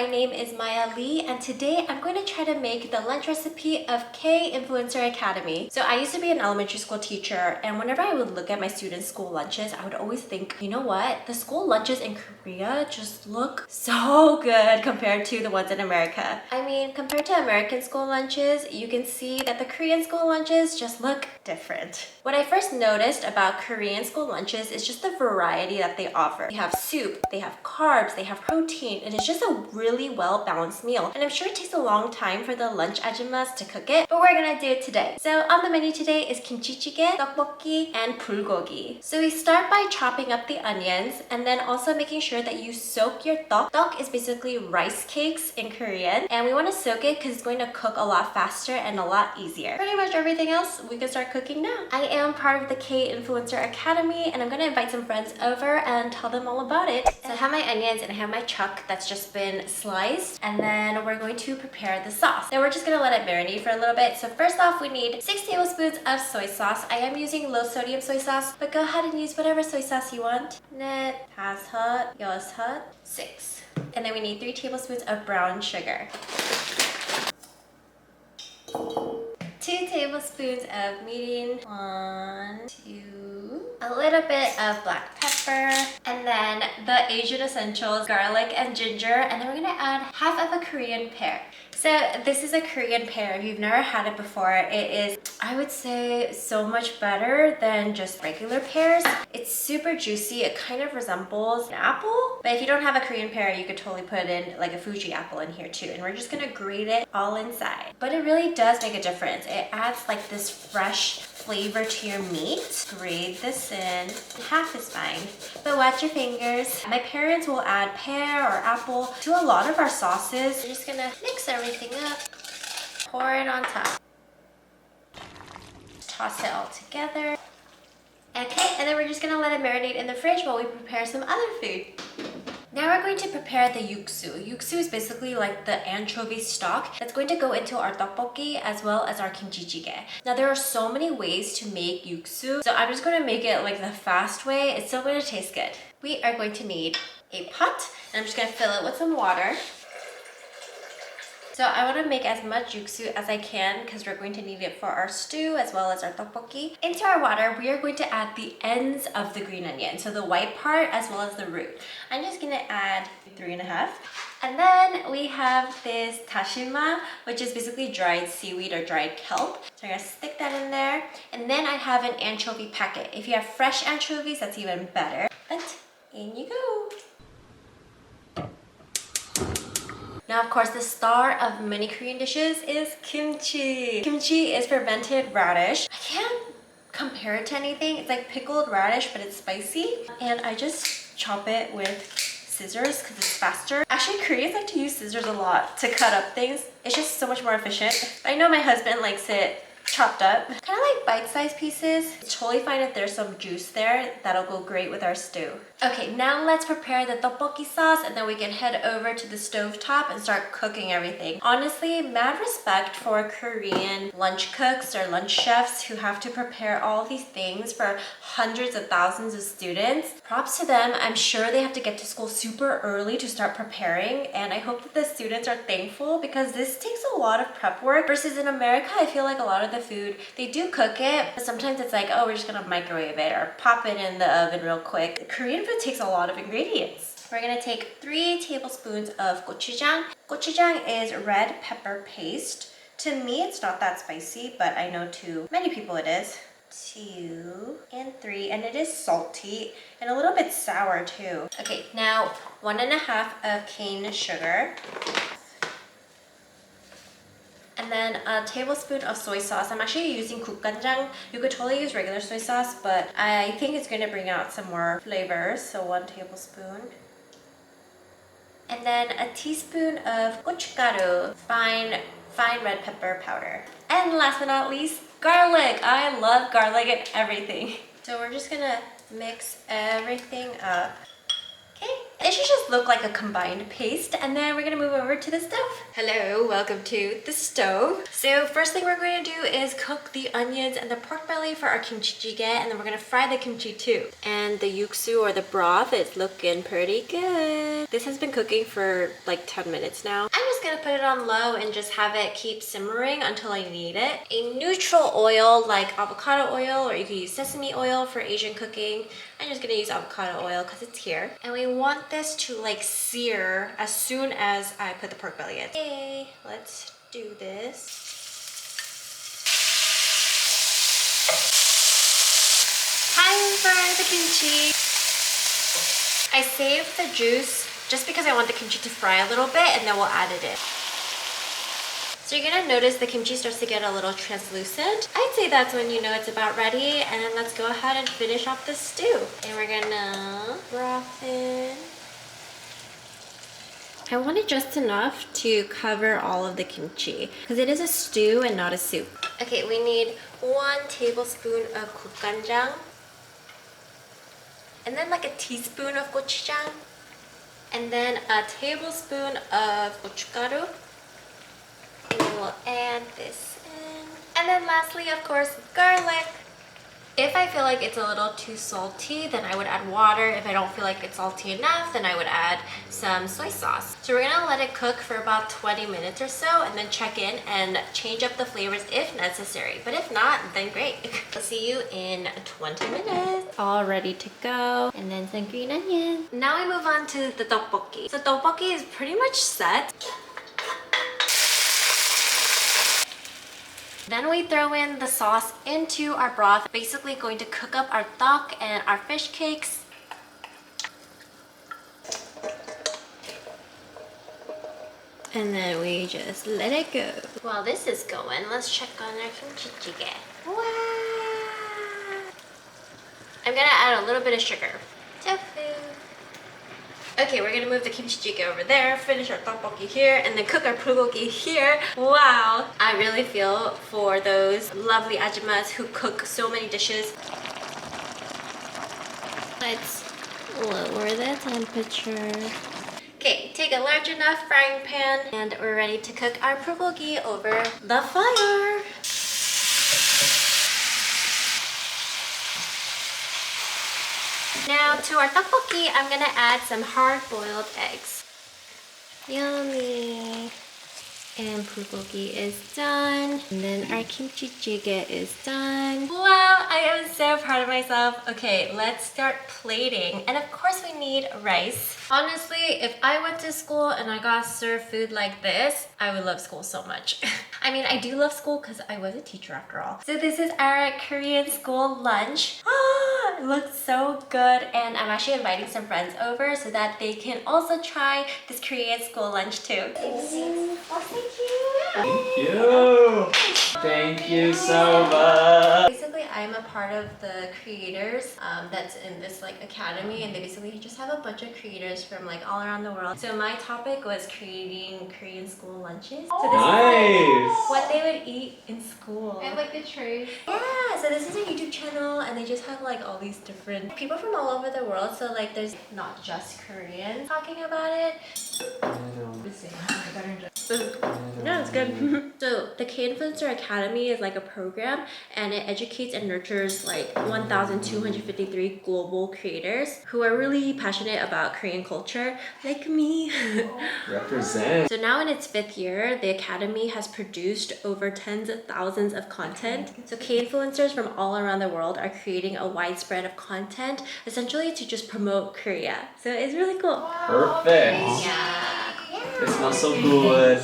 my name is Maya Lee, and today I'm going to try to make the lunch recipe of Kinfluencer Academy. So I used to be an elementary school teacher, and whenever I would look at my students' school lunches, I would always think, you know what? The school lunches in Korea just look so good compared to the ones in America. I mean, compared to American school lunches, you can see that the Korean school lunches just look different. What I first noticed about Korean school lunches is just the variety that they offer. They have soup, they have carbs, they have protein, and it's just a really well-balanced meal. And I'm sure it takes a long time for the lunch ajumas to cook it, but we're gonna do it today. So on the menu today is kimchi jjigae, tteokbokki, and bulgogi. So we start by chopping up the onions and then also making sure that you soak your tteok. Tteok is basically rice cakes in Korean, and we want to soak it because it's going to cook a lot faster and a lot easier. Pretty much everything else we can start cooking now. I am part of the Kinfluencer Academy, and I'm going to invite some friends over and tell them all about it. So I have my onions and I have my chuck that's just been sliced, and then we're going to prepare the sauce. Now we're just going to let it marinate for a little bit. So first off, we need 6 tablespoons of soy sauce. I am using low sodium soy sauce, but go ahead and use whatever soy sauce you want. 넷, 다섯, 여섯, 6. And then we need 3 tablespoons of brown sugar. 2 tablespoons of mirin, 1, 2, a little bit of black pepper, and then the Asian essentials, garlic and ginger, and then we're gonna add half of a Korean pear. So this is a Korean pear. If you've never had it before, it is, I would say, so much better than just regular pears. It's super juicy. It kind of resembles an apple, but if you don't have a Korean pear, you could totally put in like a Fuji apple in here too. And we're just gonna grate it all inside. But it really does make a difference. It adds like this fresh flavor to your meat. Grate this in. Half is fine, but watch your fingers. My parents will add pear or apple to a lot of our sauces. We're just gonna mix everything up, pour it on top, toss it all together. Okay, and then we're just gonna let it marinate in the fridge while we prepare some other food. Now we're going to prepare the yuksu. Yuksu is basically like the anchovy stock that's going to go into our tteokbokki as well as our kimchi jjigae. Now there are so many ways to make yuksu, so I'm just going to make it like the fast way. It's still going to taste good. We are going to need a pot, and I'm just going to fill it with some water. So I want to make as much yuksu as I can because we're going to need it for our stew as well as our tteokbokki. Into our water, we are going to add the ends of the green onion, so the white part as well as the root. I'm just going to add 3.5. And then we have this tashima, which is basically dried seaweed or dried kelp. So I'm going to stick that in there. And then I have an anchovy packet. If you have fresh anchovies, that's even better. But in you go. Now, of course, the star of many Korean dishes is kimchi. Kimchi is fermented radish. I can't compare it to anything. It's like pickled radish, but it's spicy. And I just chop it with scissors because it's faster. Actually, Koreans like to use scissors a lot to cut up things. It's just so much more efficient. I know my husband likes it chopped up. Kind of like bite-sized pieces. It's totally fine if there's some juice there. That'll go great with our stew. Okay, now let's prepare the tteokbokki sauce, and then we can head over to the stove top and start cooking everything. Honestly, mad respect for Korean lunch cooks or lunch chefs who have to prepare all these things for hundreds of thousands of students. Props to them. I'm sure they have to get to school super early to start preparing, and I hope that the students are thankful because this takes a lot of prep work versus in America. I feel like a lot of the food, they do cook it, but sometimes it's like, oh, we're just gonna microwave it or pop it in the oven real quick. Korean food takes a lot of ingredients. We're gonna take 3 tablespoons of gochujang. Gochujang is red pepper paste. To me, it's not that spicy, but I know to many people it is. 2 and 3, and it is salty and a little bit sour too. Okay, now 1.5 of cane sugar. And then a tablespoon of soy sauce. I'm actually using 국간장. You could totally use regular soy sauce, but I think it's going to bring out some more flavors. So 1 tablespoon. And then a teaspoon of gochugaru, fine red pepper powder. And last but not least, garlic. I love garlic in everything. So we're just going to mix everything up. Okay, it it should just look like a combined paste. And then we're gonna move over to the stove. Hello, welcome to the stove. So first thing we're going to do is cook the onions and the pork belly for our kimchi jjigae, and then we're gonna fry the kimchi too. And the yuksu or the broth is looking pretty good. This has been cooking for like 10 minutes now. I'm just gonna put it on low and just have it keep simmering until I need it. A neutral oil like avocado oil, or you can use sesame oil for Asian cooking. I'm just gonna use avocado oil because it's here. And we want this to like sear as soon as I put the pork belly in. Okay, let's do this. Time for the kimchi. I saved the juice just because I want the kimchi to fry a little bit, and then we'll add it in. So you're gonna notice the kimchi starts to get a little translucent. I'd say that's when you know it's about ready, and then let's go ahead and finish off the stew. And we're gonna broth in. I want it just enough to cover all of the kimchi because it is a stew and not a soup. Okay, we need 1 tablespoon of 국간장, and then like a teaspoon of gochujang, and then a tablespoon of gochugaru. And then we'll add this in. And then lastly, of course, garlic. If I feel like it's a little too salty, then I would add water. If I don't feel like it's salty enough, then I would add some soy sauce. So we're gonna let it cook for about 20 minutes or so, and then check in and change up the flavors if necessary. But if not, then great. I'll see you in 20 minutes. All ready to go. And then some green onion. Now we move on to the tteokbokki. So tteokbokki is pretty much set. Then we throw in the sauce into our broth, basically going to cook up our tteok and our fish cakes. And then we just let it go. While this is going, let's check on our kimchi jjigae. Wow! I'm gonna add a little bit of sugar. Tofu. Okay, we're gonna move the kimchi jjigae over there, finish our tteokbokki here, and then cook our bulgogi here. Wow! I really feel for those lovely ajumas who cook so many dishes. Let's lower the temperature. Okay, take a large enough frying pan, and we're ready to cook our bulgogi over the fire. Now to our tteokbokki, I'm gonna add some hard-boiled eggs. Yummy! And bulgogi is done. And then our kimchi jjigae is done. Wow, I am so proud of myself. Okay, let's start plating. And of course we need rice. Honestly, if I went to school and I got served food like this, I would love school so much. I mean, I do love school because I was a teacher after all. So this is our Korean school lunch. Ah, it looks so good. And I'm actually inviting some friends over so that they can also try this Korean school lunch too. Oh, thank you. Thank you. Thank you so much. Basically, I'm a part of the creators that's in this like academy, and they basically just have a bunch of creators from like all around the world. So my topic was creating Korean school lunches. So this is like what they would eat in school. And like the trays. Yeah, so this is a YouTube channel, and they just have like all these different people from all over the world. So like there's not just Koreans talking about it. No, it's good. So the Kinfluencer Academy is like a program, and it educates and nurtures like 1,253 global creators who are really passionate about Korean culture, like me. Represent. So now in its 5th year, the Academy has produced over tens of thousands of content. So K-influencers from all around the world are creating a widespread of content, essentially to just promote Korea. So it's really cool. Perfect. Yeah. It smells so good.